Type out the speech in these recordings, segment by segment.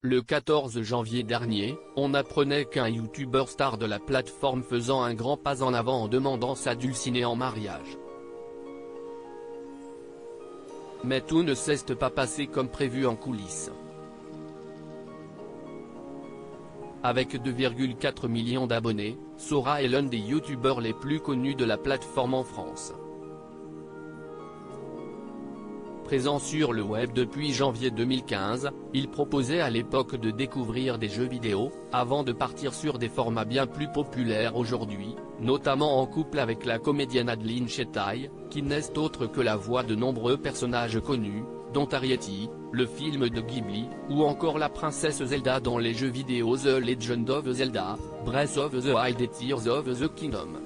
Le 14 janvier dernier, on apprenait qu'un youtubeur star de la plateforme faisant un grand pas en avant en demandant sa dulcinée en mariage. Mais tout ne s'est pas passé comme prévu en coulisses. Avec 2,4 millions d'abonnés, Sora est l'un des youtubeurs les plus connus de la plateforme en France. Présent sur le web depuis janvier 2015, il proposait à l'époque de découvrir des jeux vidéo, avant de partir sur des formats bien plus populaires aujourd'hui, notamment en couple avec la comédienne Adeline Chetaille, qui n'est autre que la voix de nombreux personnages connus, dont Arrietty, le film de Ghibli, ou encore la princesse Zelda dans les jeux vidéo The Legend of Zelda, Breath of the Wild et Tears of the Kingdom.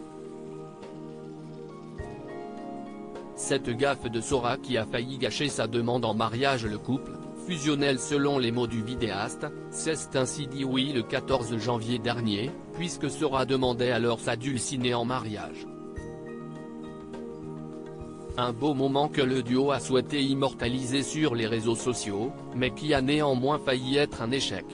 Cette gaffe de Sora qui a failli gâcher sa demande en mariage, le couple, fusionnel selon les mots du vidéaste, s'est ainsi dit oui le 14 janvier dernier, puisque Sora demandait alors sa dulcinée en mariage. Un beau moment que le duo a souhaité immortaliser sur les réseaux sociaux, mais qui a néanmoins failli être un échec.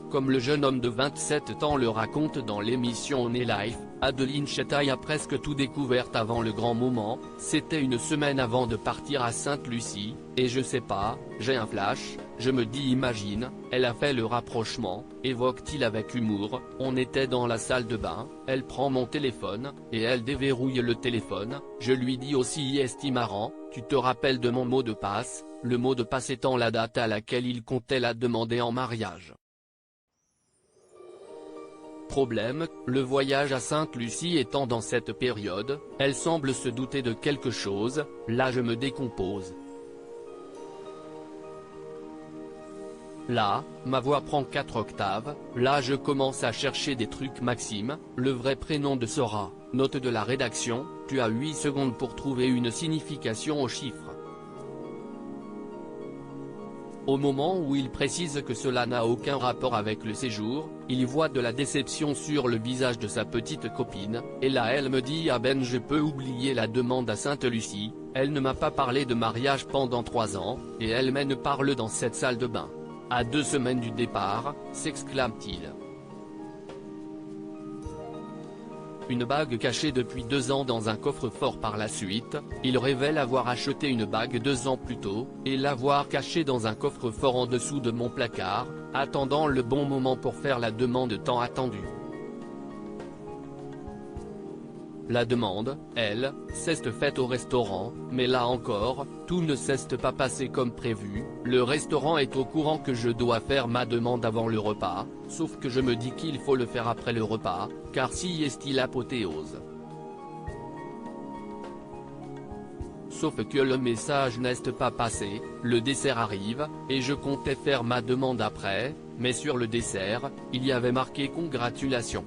Comme le jeune homme de 27 ans le raconte dans l'émission On est Live, Adeline Chetaille a presque tout découvert avant le grand moment. C'était une semaine avant de partir à Sainte-Lucie, et je sais pas, j'ai un flash, je me dis imagine, elle a fait le rapprochement, évoque-t-il avec humour. On était dans la salle de bain, elle prend mon téléphone, et elle déverrouille le téléphone, je lui dis aussi est marrant, tu te rappelles de mon mot de passe, le mot de passe étant la date à laquelle il comptait la demander en mariage. Problème, le voyage à Sainte-Lucie étant dans cette période, elle semble se douter de quelque chose, là je me décompose. Là, ma voix prend 4 octaves, là je commence à chercher des trucs. Maxime, le vrai prénom de Sora, note de la rédaction, tu as 8 secondes pour trouver une signification au chiffre. Au moment où il précise que cela n'a aucun rapport avec le séjour, il voit de la déception sur le visage de sa petite copine, et là elle me dit ah ben je peux oublier la demande à Sainte-Lucie, elle ne m'a pas parlé de mariage pendant 3 ans, et elle me parle dans cette salle de bain. À 2 semaines du départ, s'exclame-t-il. Une bague cachée depuis 2 ans dans un coffre-fort. Par la suite, il révèle avoir acheté une bague 2 ans plus tôt, et l'avoir cachée dans un coffre-fort en dessous de mon placard, attendant le bon moment pour faire la demande tant attendue. La demande, elle, s'est faite au restaurant, mais là encore, tout ne s'est pas passé comme prévu. Le restaurant est au courant que je dois faire ma demande avant le repas, sauf que je me dis qu'il faut le faire après le repas, car si est l'apothéose. Sauf que le message n'est pas passé, le dessert arrive, et je comptais faire ma demande après, mais sur le dessert, il y avait marqué congratulations.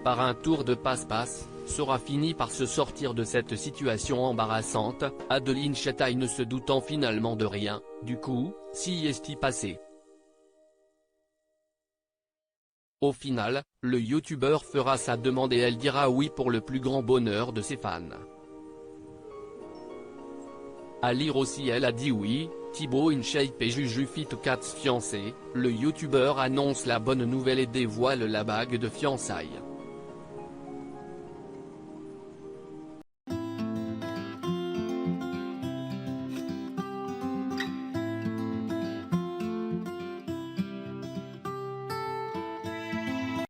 Par un tour de passe-passe, Sora finit par se sortir de cette situation embarrassante, Adeline Chetaille ne se doutant finalement de rien. Du coup, si est passé. Au final, le youtubeur fera sa demande et elle dira oui pour le plus grand bonheur de ses fans. À lire aussi elle a dit oui, Thibaut InShape et Juju Fit Cats fiancés, le youtubeur annonce la bonne nouvelle et dévoile la bague de fiançailles.